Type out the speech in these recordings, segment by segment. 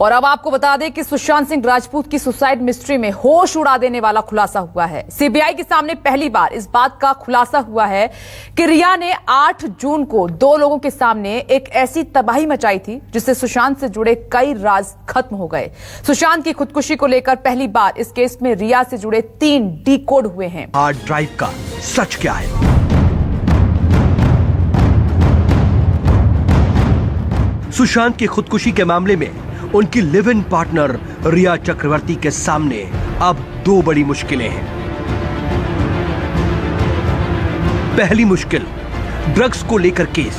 और अब आपको बता दें कि सुशांत सिंह राजपूत की सुसाइड मिस्ट्री में होश उड़ा देने वाला खुलासा हुआ है। सीबीआई के सामने पहली बार इस बात का खुलासा हुआ है कि रिया ने 8 जून को 2 लोगों के सामने एक ऐसी तबाही मचाई थी जिससे सुशांत से जुड़े कई राज खत्म हो गए। सुशांत की खुदकुशी को लेकर पहली बार इस केस में रिया से जुड़े 3 डीकोड हुए हैं। हार्ड ड्राइव का सच क्या है? सुशांत की खुदकुशी के मामले में उनकी लिव इन पार्टनर रिया चक्रवर्ती के सामने अब 2 बड़ी मुश्किलें हैं। पहली मुश्किल ड्रग्स को लेकर केस,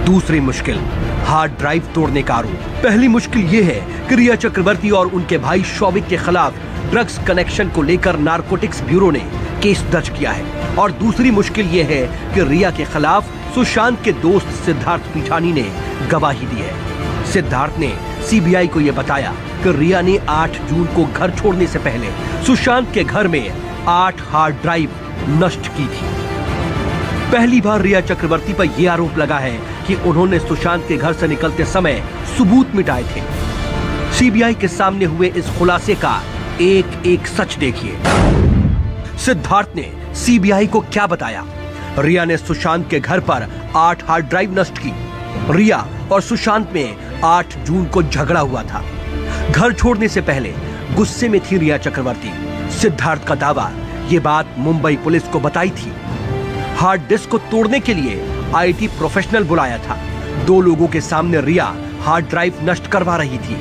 दूसरी मुश्किल हार्ड ड्राइव तोड़ने का आरोप। पहली मुश्किल यह है कि रिया चक्रवर्ती और उनके भाई शौविक के खिलाफ ड्रग्स कनेक्शन को लेकर नारकोटिक्स ब्यूरो ने केस दर्ज किया है, और दूसरी मुश्किल यह है कि रिया के खिलाफ सुशांत के दोस्त सिद्धार्थ पिठानी ने गवाही दी है। सिद्धार्थ ने सीबीआई को यह बताया कि रिया ने 8 जून को घर छोड़ने से पहले सुशांत के घर में 8 हार्ड ड्राइव नष्ट की थी। पहली बार रिया चक्रवर्ती पर यह आरोप लगा है कि उन्होंने सुशांत के घर से निकलते समय सबूत मिटाए थे। सीबीआई के सामने हुए इस खुलासे का एक सच देखिए। सिद्धार्थ ने सीबीआई को क्या बताया? रिया ने सुशांत के घर पर 8 हार्ड ड्राइव नष्ट की। रिया और सुशांत में 8 जून को झगड़ा हुआ था। घर छोड़ने से पहले गुस्से में थी रिया चक्रवर्ती। सिद्धार्थ का दावा, ये बात मुंबई पुलिस को बताई थी। हार्ड डिस्क को तोड़ने के लिए आईटी प्रोफेशनल बुलाया था। 2 लोगों के सामने रिया हार्ड ड्राइव नष्ट करवा रही थी।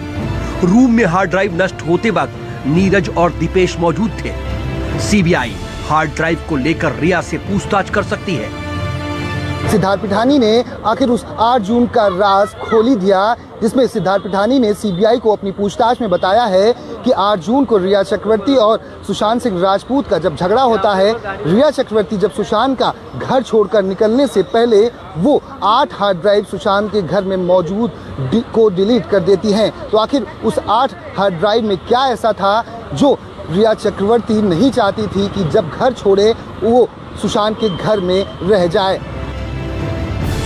रूम में हार्ड ड्राइव नष्ट होते वक्त नीरज और दीपेश मौजूद थे। सीबीआई हार्ड ड्राइव को लेकर रिया से पूछताछ कर सकती है। सिद्धार्थ पिठानी ने आखिर उस 8 जून का राज खोल ही दिया, जिसमें सिद्धार्थ पिठानी ने सीबीआई को अपनी पूछताछ में बताया है कि 8 जून को रिया चक्रवर्ती और सुशांत सिंह राजपूत का जब झगड़ा होता है, रिया चक्रवर्ती जब सुशांत का घर छोड़कर निकलने से पहले वो 8 हार्ड ड्राइव सुशांत के घर में मौजूद को डिलीट कर देती हैं। तो आखिर उस 8 हार्ड ड्राइव में क्या ऐसा था जो रिया चक्रवर्ती नहीं चाहती थी कि जब घर छोड़े वो सुशांत के घर में रह जाए।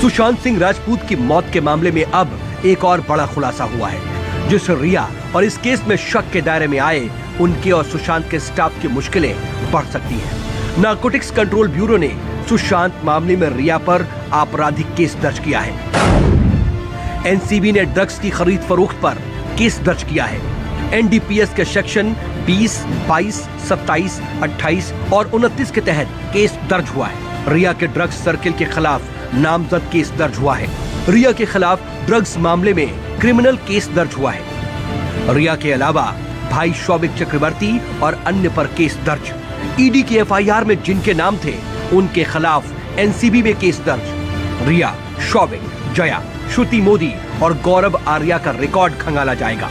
सुशांत सिंह राजपूत की मौत के मामले में अब एक और बड़ा खुलासा हुआ है, जिससे रिया और इस केस में शक के दायरे में आए उनके और सुशांत के स्टाफ की मुश्किलें बढ़ सकती हैं। नारकोटिक्स कंट्रोल ब्यूरो ने सुशांत मामले में रिया पर आपराधिक केस दर्ज किया है। एनसीबी ने ड्रग्स की खरीद फरोख्त पर केस दर्ज किया है। एनडीपीएस के सेक्शन 20, 22, 27, 28 और 29 के तहत केस दर्ज हुआ है। रिया के ड्रग्स सर्किल के खिलाफ नामजद केस दर्ज हुआ है। रिया के खिलाफ ड्रग्स मामले में क्रिमिनल केस दर्ज हुआ है। रिया के अलावा भाई शौविक चक्रवर्ती और अन्य पर केस दर्ज। ईडी की एफआईआर में जिनके नाम थे उनके खिलाफ एनसीबी में केस दर्ज। रिया, शौविक, जया, श्रुति मोदी और गौरव आर्या का रिकॉर्ड खंगाला जाएगा।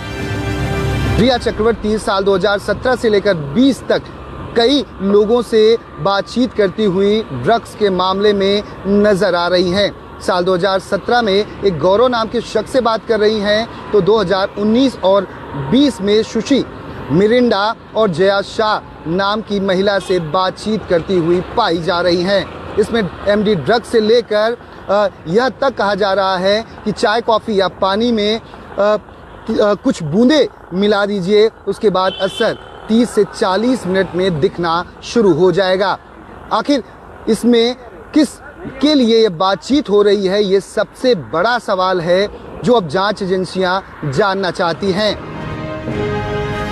रिया चक्रवर्ती साल 2017 से लेकर 20 तक कई लोगों से बातचीत करती हुई ड्रग्स के मामले में नजर आ रही हैं। साल 2017 में एक गौरव नाम के शख्स से बात कर रही हैं, तो 2019 और 20 में सुशी, मिरिंडा और जया शाह नाम की महिला से बातचीत करती हुई पाई जा रही हैं। इसमें एमडी ड्रग्स से लेकर यह तक कहा जा रहा है कि चाय, कॉफ़ी या पानी में कुछ बूंदे मिला दीजिए, उसके बाद असर 30 से 40 मिनट में दिखना शुरू हो जाएगा। आखिर इसमें किस के लिए ये बातचीत हो रही है, ये सबसे बड़ा सवाल है जो अब जांच एजेंसियां जानना चाहती हैं।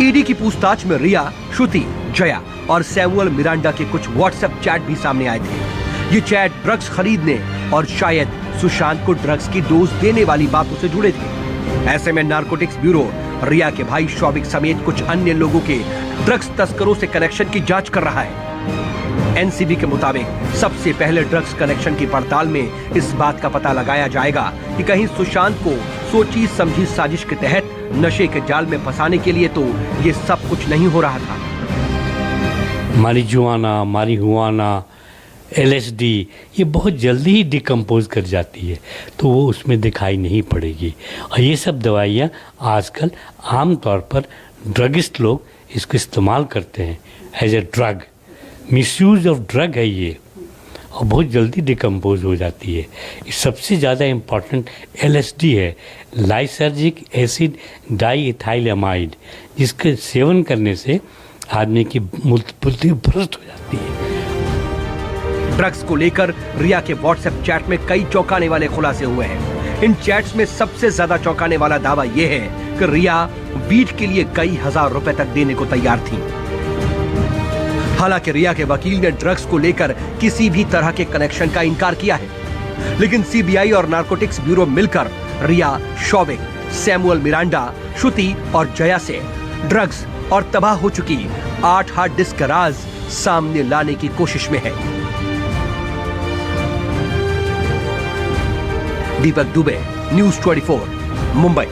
ईडी की पूछताछ में रिया, श्रुति, जया और सैमुअल मिरांडा के कुछ व्हाट्सएप चैट भी सामने आए थे। ये चैट ड्रग्स खरीदने और शायद सुशांत को ड्रग्स की डोज देने वाली बातों से जुड़े थे। ऐसे में नारकोटिक्स ब्यूरो रिया के भाई शौविक समेत कुछ अन्य लोगों के ड्रग्स तस्करों से कनेक्शन की जांच कर रहा है। एनसीबी के मुताबिक सबसे पहले ड्रग्स कनेक्शन की पड़ताल में इस बात का पता लगाया जाएगा कि कहीं सुशांत को सोची समझी साजिश के तहत नशे के जाल में फंसाने के लिए तो ये सब कुछ नहीं हो रहा था। मारिजुआना, मारिहुआना, LSD ये बहुत जल्दी ही डिकम्पोज कर जाती है, तो वो उसमें दिखाई नहीं पड़ेगी। और ये सब दवाइयाँ आजकल आम तौर पर ड्रगिस्ट लोग इसको इस्तेमाल करते हैं as a drug. Misuse of drug है ये। और बहुत जल्दी डिकम्पोज हो जाती है। सबसे ज़्यादा इम्पॉर्टेंट LSD है, लाइसर्जिक एसिड डाइइथाइलमाइड, जिसके सेवन करने से आदमी की बुद्धि भ्रष्ट हो जाती है। ड्रग्स को लेकर रिया के व्हाट्सएप चैट में कई चौंकाने वाले खुलासे हुए हैं। इन चैट्स में सबसे ज्यादा चौंकाने वाला दावा यह है कि रिया वीट के लिए कई हजार रुपए तक देने को तैयार थी। हालांकि रिया के वकील ने ड्रग्स को लेकर किसी भी तरह के कनेक्शन का इनकार किया है, लेकिन सीबीआई और नारकोटिक्स ब्यूरो मिलकर रिया, शौविक, सैमुअल मिरांडा, श्रुति और जया से ड्रग्स और तबाह हो चुकी 8 हार्ड डिस्क का राज सामने लाने की कोशिश में है। दीपक दुबे, न्यूज़ 24, मुंबई।